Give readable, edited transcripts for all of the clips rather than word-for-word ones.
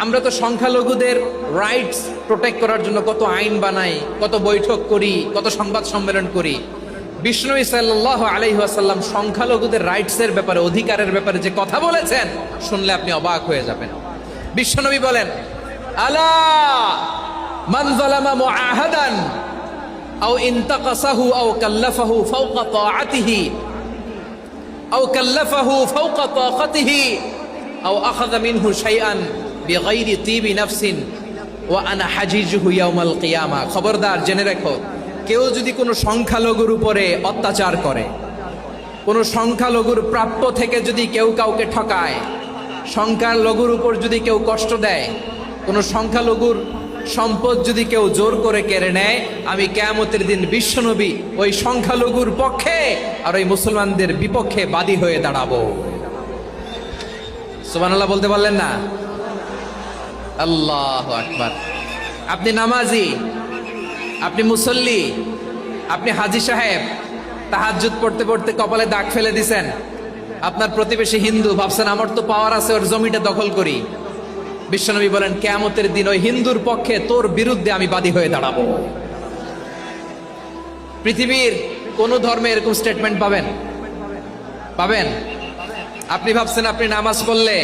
আমরা তো সংখ্যালঘুদের রাইটস প্রোটেক্ট করার জন্য কত আইন বানাই, কত বৈঠক করি, কত সংবাদ সম্মেলন করি। বিষ্ণু সাল্লাল্লাহু আলাইহি ওয়াসাল্লাম সংখ্যালঘুদের রাইটসের ব্যাপারে, অধিকারের ব্যাপারে যে কথা বলেছেন, শুনলে আপনি অবাক হয়ে যাবেন। বিশ্বনবী বলেন, আলা মান যালামা মুআহাদান আও ইনতাকাসাহু আও কাল্লাফাহু ফাওকা তাআতিহি আও কাল্লাফাহু ফাওকা তাকাতিহি আও আখাযা মিনহু শাইআন বিগাইরি তিবি নাফসিন ওয়া আনা হাজিজুহু ইয়াউমাল কিয়ামা। খবরদার, জেনে রাখো, কেউ যদি কোনো সংখ্যালঘুর উপরে অত্যাচার করে, কোনো সংখ্যালঘুর প্রাপ্য থেকে যদি কেউ কাউকে ঠকায়, সংখ্যালঘুর উপর যদি কেউ কষ্ট দেয়, কোনো সংখ্যালঘুর সম্পদ যদি কেউ জোর করে কেড়ে নেয়, আমি কিয়ামতের দিন বিশ্বনবী ওই সংখ্যালঘুর পক্ষে আর ওই মুসলমানদের বিপক্ষে বাদী হয়ে দাঁড়াবো। সুবহানাল্লাহ বলতে পারলেন না? আল্লাহু আকবার। আপনি নামাজি, আপনি মুসল্লি, আপনি হাজী সাহেব, তাহাজ্জুদ পড়তে পড়তে কপালে দাগ ফেলে দিছেন, আপনার প্রতিবেশী হিন্দু, ভাবছেন আমার তো পাওয়ার আছে, ওর জমিটা দখল করি। বিশ্বনবী বলেন, কিয়ামতের দিন ওই হিন্দুর পক্ষে তোর বিরুদ্ধে আমি বাদী হয়ে দাঁড়াবো। পৃথিবীর কোন ধর্মে এরকম স্টেটমেন্ট পাবেন? পাবেন? আপনি ভাবছেন আপনি নামাজ পড়লে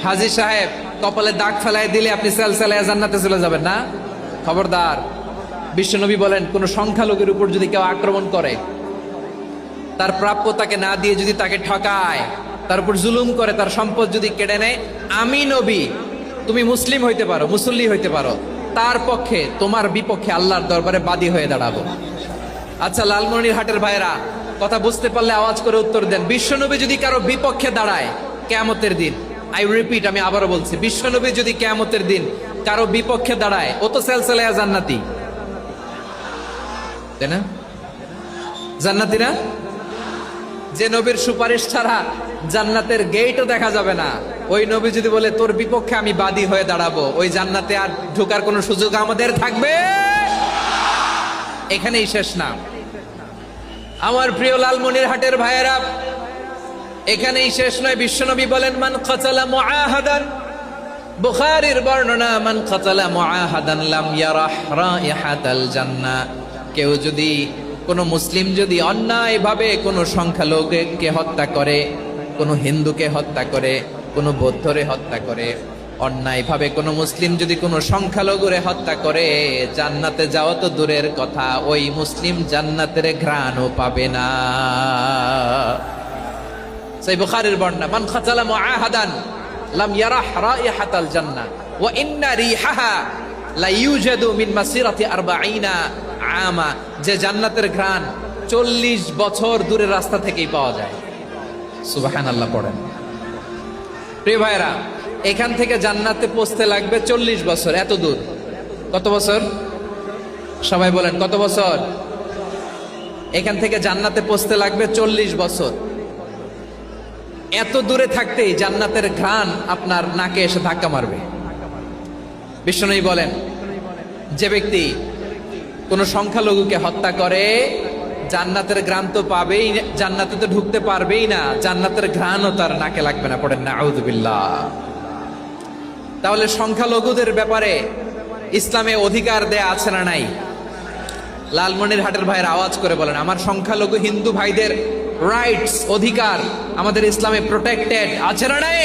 হাজী সাহেব কপালে দাগ ফেলায় দিলে আপনি সেলসেলায় জান্নাতে চলে যাবেন না? খবরদার। বিশ্বনবী বলেন, কোন সংখ্যালঘুর উপর যদি কেউ আক্রমণ করে, তার প্রাপ্য তাকে না দিয়ে যদি তাকে ঠকায়, তার উপর জুলুম করে, তার সম্পদ যদি কেড়ে নেয়, আমি নবী, তুমি মুসলিম হইতে পারো, মুসল্লি হইতে পারো, তার পক্ষে, তোমার বিপক্ষে আল্লাহর দরবারে বাদী হয়ে দাঁড়াবো। আচ্ছা, লালমনিরহাটের ভাইরা, কথা বুঝতে পারলে আওয়াজ করে উত্তর দেন। বিশ্বনবী যদি কারো বিপক্ষে দাঁড়ায় কিয়ামতের দিন, আই রিপিট, আমি আবারও বলছি, বিশ্বনবী যদি কিয়ামতের দিন কারো বিপক্ষে দাঁড়ায়, ও তো সেলসেলায়া জান্নাতি, তাই না? জান্নাতি না? যে নবীর সুপারিশ ছাড়া জান্নাতের গেটও দেখা যাবে না, ওই নবী যদি বলে তোর বিপক্ষে আমি বাদী হয়ে দাঁড়াবো, ওই জান্নাতে আর ঢোকার কোনো সুযোগ আমাদের থাকবে? এখানেই শেষ না আমার প্রিয় লালমনিরহাটের ভাইয়েরা, এখানেই শেষ নয়। বিশ্বনবী বলেন, মান কাতালা মুআহাদান, বুখারীর বর্ণনা, মান কাতালা মুআহাদান লাম ইয়ারাহ রাইহাতাল জান্নাহ। কেউ যদি, কোন মুসলিম যদি অন্যায়ভাবে কোনো সংখ্যালঘুকে হত্যা করে, কোনো হিন্দুকে হত্যা করে, কোনো বৌদ্ধরে হত্যা করে, অন্যায়ভাবে কোনো মুসলিম যদি কোনো সংখ্যালঘুরে হত্যা করে, জান্নাতে যাওয়া তো দূরের কথা, ওই মুসলিম জান্নাতের ঘ্রাণও পাবে না। সেই বুখারীর বর্ণনা, মান কাতালা মুআহাদান লাম ইয়ারাহ রাইহাতাল জান্নাহ ওয়া ইন্না রিহাহা লা ইউজাদু মিন মাসিরাতি 40 আমা। যে জান্নাতের ঘ্রাণ 40 বছর দূরের রাস্তা থেকেই পাওয়া যায়। সুবহানাল্লাহ পড়েন। প্রিয় ভাইরা, এখান থেকে জান্নাতে পৌঁছতে লাগবে 40 বছর। এত দূর, কত বছর? সবাই বলেন, কত বছর? এখান থেকে জান্নাতে পৌঁছতে লাগবে 40 বছর। এত দূরে থাকতেই জান্নাতের ঘ্রাণ আপনার নাকে এসে ধাক্কা মারবে। বিশ্বনবী বলেন, যে ব্যক্তি কোন সংখ্যালঘুকে হত্যা করে, জান্নাতের ঘ্রাণ তো পাবেই, জান্নাতে তো ঢুকতে পারবেই না, জান্নাতের ঘ্রাণও তার নাকে লাগবে না। পড়েন না আউযুবিল্লাহ। তাহলে সংখ্যালঘুদের ব্যাপারে ইসলামে অধিকার দেয়া আছে না নাই? লালমনিরহাটের ভাইয়ের আওয়াজ করে বলেন, আমার সংখ্যালঘু হিন্দু ভাইদের রাইটস, অধিকার আমাদের ইসলামে প্রোটেক্টেড আছে না নাই?